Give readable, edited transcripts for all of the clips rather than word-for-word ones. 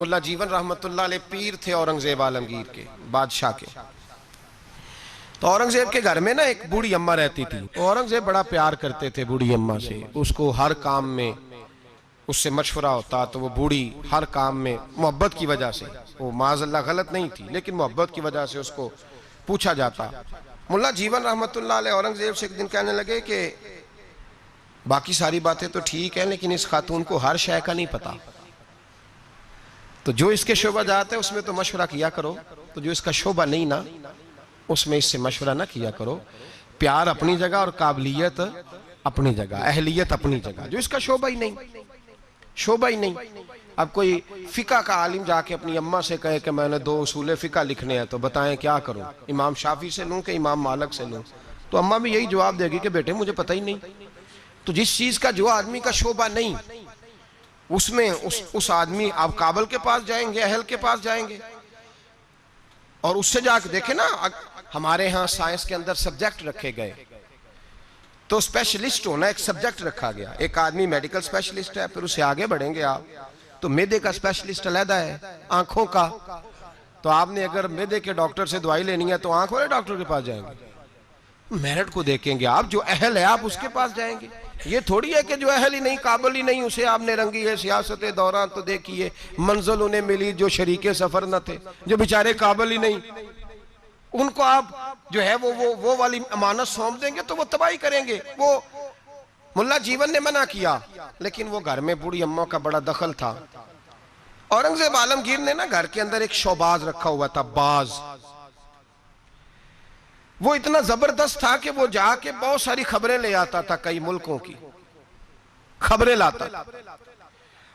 اللہ جیون رحمت اللہ علیہ پیر تھے اورنگزیب عالمگیر کے بادشاہ کے۔ تو اورنگزیب کے گھر میں نا ایک بوڑھی اماں رہتی تھی۔ اورنگزیب بڑا پیار کرتے تھے بوڑھی اماں سے، اس کو ہر کام میں اس سے مشورہ ہوتا تو وہ بوڑھی ہر کام میں محبت کی وجہ سے، وہ معاذ اللہ غلط نہیں تھی لیکن محبت کی وجہ سے اس کو پوچھا جاتا۔ ملا جیون رحمت اللہ علیہ اورنگزیب سے ایک دن کہنے لگے کہ باقی ساری باتیں تو ٹھیک ہیں لیکن اس خاتون کو ہر شے کا نہیں پتا، تو جو اس کے شعبہ جاتا ہے اس میں تو مشورہ کیا کرو، تو جو اس کا شعبہ نہیں نا اس میں اس سے مشورہ نہ کیا کرو۔ پیار اپنی جگہ اور قابلیت اپنی جگہ، اہلیت اپنی جگہ، جو اس کا شعبہ ہی نہیں۔ اب کوئی فقہ کا عالم جا کے اپنی اماں سے کہے کہ میں نے 2 اصول فقہ لکھنے ہیں تو بتائیں کیا کروں، امام شافعی سے لوں کہ امام مالک سے لوں، تو اماں بھی یہی جواب دے گی کہ بیٹے مجھے پتہ ہی نہیں۔ تو جس چیز کا جو آدمی کا شعبہ نہیں اس میں اس آدمی آپ کابل کے پاس جائیں گے، اہل کے پاس جائیں گے اور اس سے جا کے دیکھیں نا، ہمارے ہاں سائنس کے اندر سبجیکٹ رکھے گئے تو اسپیشلسٹ ہونا ایک سبجیکٹ رکھا گیا۔ ایک آدمی میڈیکل اسپیشلسٹ ہے، پھر اسے آگے بڑھیں گے آپ تو میدے کا اسپیشلسٹ علیحدہ ہے، آنکھوں کا تو آپ نے اگر میدے کے ڈاکٹر سے دوائی لینی ہے تو آنکھ والے ڈاکٹر کے پاس جائیں گے، میرٹ کو دیکھیں گے آپ، جو اہل ہے آپ اس کے پاس جائیں گے۔ یہ تھوڑی ہے کہ جو اہل ہی نہیں، قابل ہی نہیں، اسے آپ نے رنگی ہے سیاست دوران تو دیکھیے منزل انہیں ملی جو شریک سفر نہ تھے، جو بیچارے قابل ہی نہیں، ان کو آپ جو ہے وہ والی امانت سونپ دیں گے تو وہ تباہی کریں گے۔ وہ ملا جیون نے منع کیا لیکن وہ گھر میں بوڑھی اماں کا بڑا دخل تھا۔ اورنگزیب عالمگیر نے نا گھر کے اندر ایک شوباز رکھا ہوا تھا، باز۔ وہ اتنا زبردست تھا کہ وہ جا کے بہت ساری خبریں لے آتا تھا، کئی ملکوں کی خبریں لاتا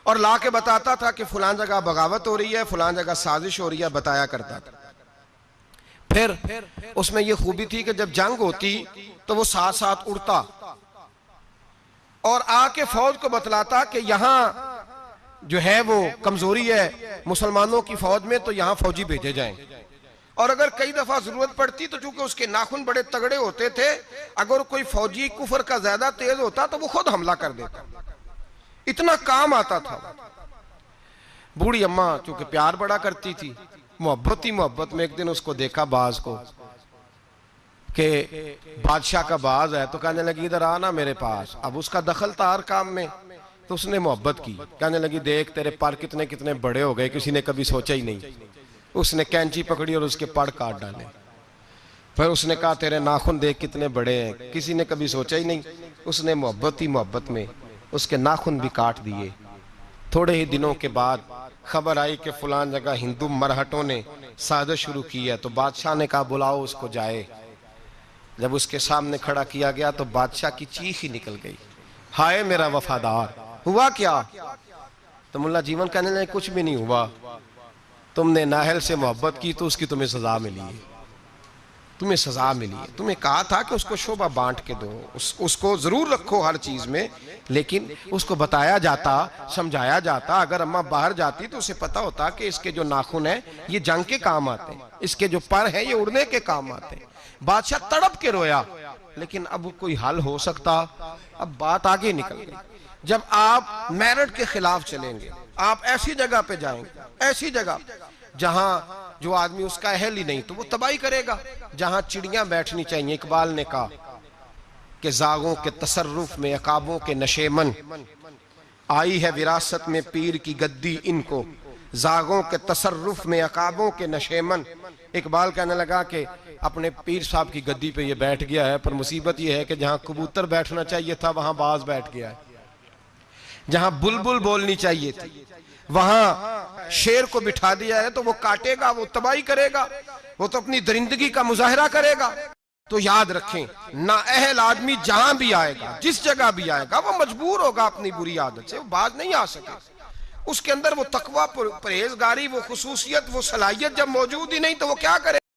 اور لا کے بتاتا تھا کہ فلان جگہ بغاوت ہو رہی ہے، فلان جگہ سازش ہو رہی ہے، بتایا کرتا تھا۔ پھر اس میں یہ خوبی تھی کہ جب جنگ ہوتی تو وہ ساتھ ساتھ اڑتا اور آ کے فوج کو بتلاتا کہ یہاں جو ہے وہ کمزوری ہے مسلمانوں کی فوج میں، تو یہاں فوجی بھیجے جائیں۔ اور اگر کئی دفعہ ضرورت پڑتی تو چونکہ اس کے ناخن بڑے تگڑے ہوتے تھے، اگر کوئی فوجی کفر کا زیادہ تیز ہوتا تو وہ خود حملہ کر دیتا، اتنا کام آتا تھا۔ بوڑھی اماں چونکہ پیار بڑا کرتی تھی، محبت ہی محبت میں ایک دن اس کو دیکھا باز کو کہ بادشاہ کا باز ہے، تو کہنے لگی ادھر آنا میرے پاس۔ اب اس کا دخل تھا ہر کام میں تو اس نے محبت کی، کہنے لگی دیکھ تیرے پر کتنے بڑے ہو گئے، کسی نے کبھی سوچا ہی نہیں۔ اس نے کینچی پکڑی اور اس کے پڑ کاٹ ڈالے۔ پھر اس نے کہا تیرے ناخن دیکھ کتنے بڑے ہیں، کسی نے کبھی سوچا ہی نہیں۔ اس نے محبت ہی محبت میں اس کے ناخن بھی کاٹ دیے۔ تھوڑے ہی دنوں کے بعد خبر آئی کہ فلان جگہ ہندو مرہٹوں نے سازش شروع کی ہے، تو بادشاہ نے کہا بلاؤ اس کو جائے۔ جب اس کے سامنے کھڑا کیا گیا تو بادشاہ کی چیخ ہی نکل گئی، ہائے میرا وفادار، ہوا کیا؟ تو ملا جیون کہنے لگے کچھ بھی نہیں ہوا، تم نے نااہل سے محبت کی تو اس کی تمہیں سزا ملی ہے، تمہیں سزا ملی ہے۔ تمہیں کہا تھا کہ اس کو شعبہ بانٹ کے دو، اس کو ضرور رکھو ہر چیز میں، لیکن اس کو بتایا جاتا، سمجھایا جاتا۔ اگر اماں باہر جاتی تو اسے پتا ہوتا کہ اس کے جو ناخن ہیں یہ جنگ کے کام آتے ہیں، اس کے جو پر ہیں یہ اڑنے کے کام آتے ہیں۔ بادشاہ تڑپ کے رویا لیکن اب کوئی حل ہو سکتا؟ اب بات آگے نکل گئی۔ جب آپ میرٹ کے خلاف چلیں گے، آپ ایسی جگہ پہ جائیں گے، ایسی جگہ جہاں جو آدمی اس کا اہل ہی نہیں تو وہ تباہی کرے گا۔ جہاں چڑیاں بیٹھنی چاہیے، اقبال نے کہا کہ زاغوں کے تصرف میں عقابوں کے نشیمن، آئی ہے وراثت میں پیر کی گدی ان کو، زاغوں کے تصرف میں عقابوں کے نشیمن۔ اقبال کہنے لگا کہ اپنے پیر صاحب کی گدی پہ یہ بیٹھ گیا ہے، پر مصیبت یہ ہے کہ جہاں کبوتر بیٹھنا چاہیے تھا وہاں باز بیٹھ گیا ہے، جہاں بلبل بولنی چاہیے تھی وہاں شیر کو بٹھا دیا ہے، تو وہ کاٹے گا، وہ تباہی کرے گا، وہ تو اپنی درندگی کا مظاہرہ کرے گا۔ تو یاد رکھیں نااہل آدمی جہاں بھی آئے گا، جس جگہ بھی آئے گا، وہ مجبور ہوگا اپنی بری عادت سے، وہ باز نہیں آ سکے۔ اس کے اندر وہ تقوی، پرہیزگاری، وہ خصوصیت، وہ صلاحیت جب موجود ہی نہیں تو وہ کیا کرے؟